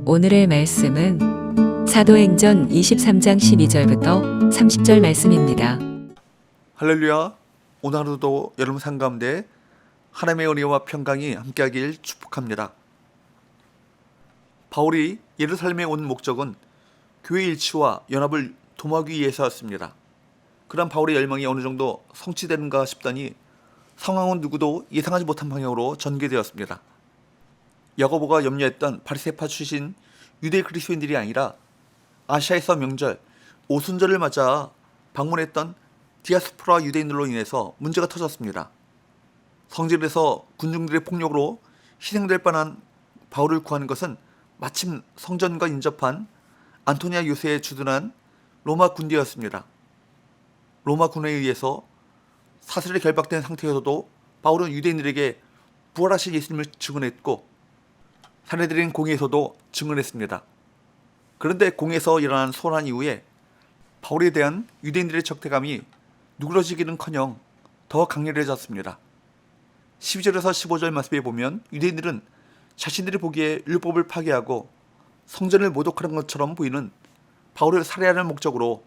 오늘의 말씀은 사도행전 23장 12절부터 30절 말씀입니다. 할렐루야. 오늘 하루도 여러분 삶 가운데 하나님의 은혜와 평강이 함께하길 축복합니다. 바울이 예루살렘에 온 목적은 교회 일치와 연합을 도모하기 위해서였습니다. 그런 바울의 열망이 어느 정도 성취되는가 싶더니 상황은 누구도 예상하지 못한 방향으로 전개되었습니다. 야고보가 염려했던 바리새파 출신 유대 그리스도인들이 아니라 아시아에서 명절 오순절을 맞아 방문했던 디아스포라 유대인들로 인해서 문제가 터졌습니다. 성질에서 군중들의 폭력으로 희생될 뻔한 바울을 구하는 것은 마침 성전과 인접한 안토니아 요새에 주둔한 로마 군대였습니다. 로마 군에 의해서 사슬에 결박된 상태에서도 바울은 유대인들에게 부활하신 예수님을 증언했고 사내들인 공회에서도 증언했습니다. 그런데 공회에서 일어난 소란 이후에 바울에 대한 유대인들의 적대감이 누그러지기는커녕 더 강렬해졌습니다. 12절에서 15절 말씀에 보면 유대인들은 자신들이 보기에 율법을 파괴하고 성전을 모독하는 것처럼 보이는 바울을 살해하는 목적으로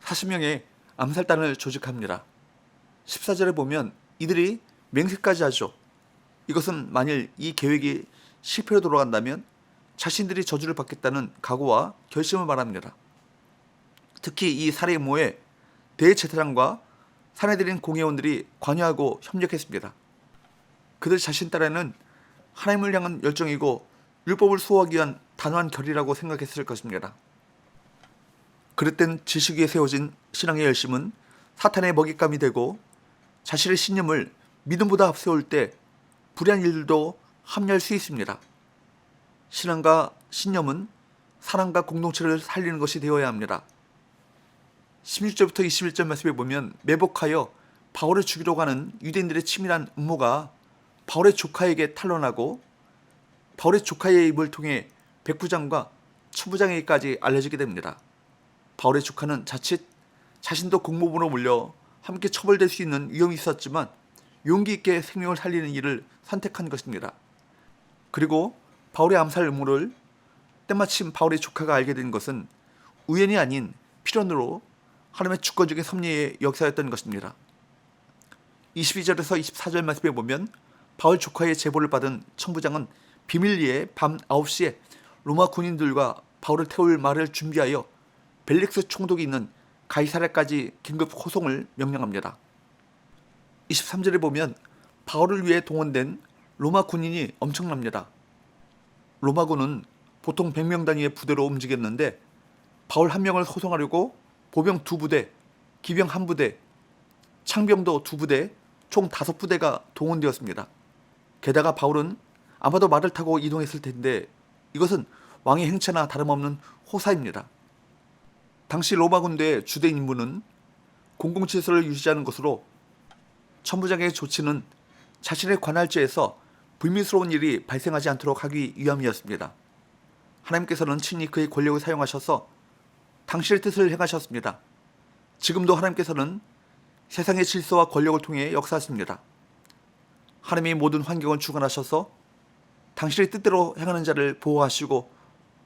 40명의 암살단을 조직합니다. 14절에 보면 이들이 맹세까지 하죠. 이것은 만일 이 계획이 실패로 돌아간다면 자신들이 저주를 받겠다는 각오와 결심을 말합니다. 특히 이 살해 음모에 대제사장과 사내들인 공회원들이 관여하고 협력했습니다. 그들 자신 딴에는 하나님을 향한 열정이고 율법을 수호하기 위한 단호한 결의라고 생각했을 것입니다. 그릇된 지식 위에 세워진 신앙의 열심은 사탄의 먹잇감이 되고 자신의 신념을 믿음보다 앞세울 때 불의한 일들도 합리할 수 있습니다. 신앙과 신념은 사람과 공동체를 살리는 것이 되어야 합니다. 16절부터 21절 말씀에 보면 매복하여 바울을 죽이려고 하는 유대인들의 치밀한 음모가 바울의 조카에게 탄로나고 바울의 조카의 입을 통해 백부장과 천부장에게까지 알려지게 됩니다. 바울의 조카는 자칫 자신도 공모부로 몰려 함께 처벌될 수 있는 위험이 있었지만 용기 있게 생명을 살리는 일을 선택한 것입니다. 그리고 바울의 암살 음모를 때마침 바울의 조카가 알게 된 것은 우연이 아닌 필연으로 하나님의 주권적인 섭리의 역사였던 것입니다. 22절에서 24절 말씀에 보면 바울 조카의 제보를 받은 천부장은 비밀리에 밤 9시에 로마 군인들과 바울을 태울 말을 준비하여 벨릭스 총독이 있는 가이사랴까지 긴급 호송을 명령합니다. 23절에 보면 바울을 위해 동원된 로마 군인이 엄청납니다. 로마군은 보통 100명 단위의 부대로 움직였는데 바울 한 명을 호송하려고 보병 2부대, 기병 1부대, 창병도 2부대, 총 5부대가 동원되었습니다. 게다가 바울은 아마도 말을 타고 이동했을 텐데 이것은 왕의 행차나 다름없는 호사입니다. 당시 로마 군대의 주된 임무는 공공질서를 유지하는 것으로 천부장의 조치는 자신의 관할지에서 불미스러운 일이 발생하지 않도록 하기 위함이었습니다. 하나님께서는 친히 그의 권력을 사용하셔서 당신의 뜻을 행하셨습니다. 지금도 하나님께서는 세상의 질서와 권력을 통해 역사하십니다. 하나님이 모든 환경을 주관하셔서 당신의 뜻대로 행하는 자를 보호하시고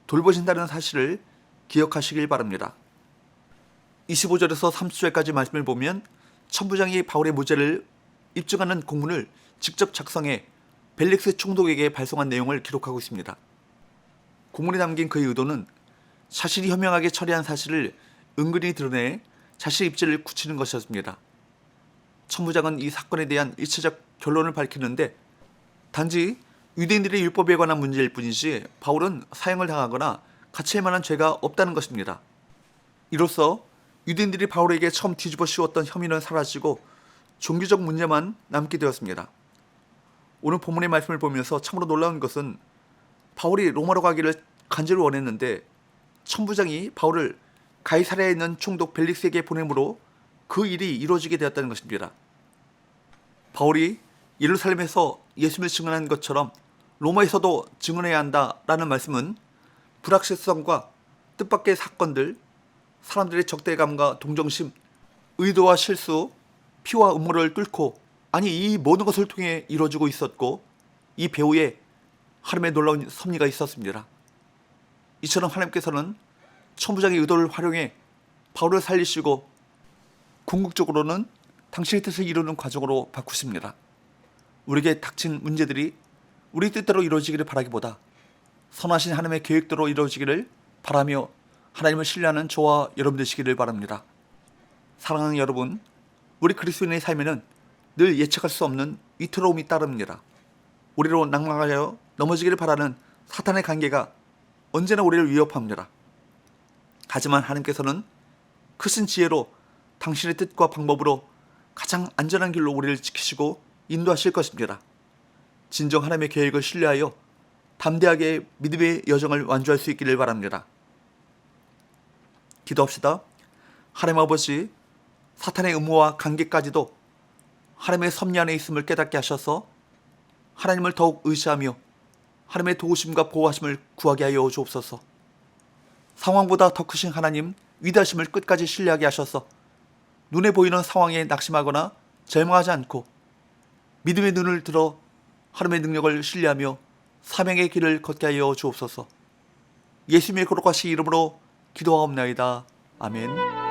돌보신다는 사실을 기억하시길 바랍니다. 25절에서 30절까지 말씀을 보면 천부장이 바울의 무죄를 입증하는 공문을 직접 작성해 벨릭스 총독에게 발송한 내용을 기록하고 있습니다. 공문에 담긴 그의 의도는 자신이 현명하게 처리한 사실을 은근히 드러내 자신의 입지를 굳히는 것이었습니다. 천부장은 이 사건에 대한 일차적 결론을 밝히는데 단지 유대인들의 율법에 관한 문제일 뿐이지 바울은 사형을 당하거나 갇힐 만한 죄가 없다는 것입니다. 이로써 유대인들이 바울에게 처음 뒤집어 씌웠던 혐의는 사라지고 종교적 문제만 남게 되었습니다. 오늘 본문의 말씀을 보면서 참으로 놀라운 것은 바울이 로마로 가기를 간절히 원했는데 천부장이 바울을 가이사랴에 있는 총독 벨릭스에게 보내므로 그 일이 이루어지게 되었다는 것입니다. 바울이 예루살렘에서 예수님을 증언한 것처럼 로마에서도 증언해야 한다라는 말씀은 불확실성과 뜻밖의 사건들, 사람들의 적대감과 동정심, 의도와 실수, 피와 음모를 뚫고 아니 이 모든 것을 통해 이루어지고 있었고 이 배후에 하나님의 놀라운 섭리가 있었습니다. 이처럼 하나님께서는 천부장의 의도를 활용해 바울을 살리시고 궁극적으로는 당신의 뜻을 이루는 과정으로 바꾸십니다. 우리에게 닥친 문제들이 우리 뜻대로 이루어지기를 바라기보다 선하신 하나님의 계획대로 이루어지기를 바라며 하나님을 신뢰하는 저와 여러분 되시기를 바랍니다. 사랑하는 여러분, 우리 그리스도인의 삶에는 늘 예측할 수 없는 위태로움이 따릅니다. 우리로 낭망하여 넘어지기를 바라는 사탄의 관계가 언제나 우리를 위협합니다. 하지만 하나님께서는 크신 지혜로 당신의 뜻과 방법으로 가장 안전한 길로 우리를 지키시고 인도하실 것입니다. 진정 하나님의 계획을 신뢰하여 담대하게 믿음의 여정을 완주할 수 있기를 바랍니다. 기도합시다. 하나님 아버지, 사탄의 음모와 관계까지도 하나님의 섭리 안에 있음을 깨닫게 하셔서 하나님을 더욱 의지하며 하나님의 도우심과 보호하심을 구하게 하여 주옵소서. 상황보다 더 크신 하나님 위대하심을 끝까지 신뢰하게 하셔서 눈에 보이는 상황에 낙심하거나 절망하지 않고 믿음의 눈을 들어 하나님의 능력을 신뢰하며 사명의 길을 걷게 하여 주옵소서. 예수님의 거룩하신 이름으로 기도하옵나이다. 아멘.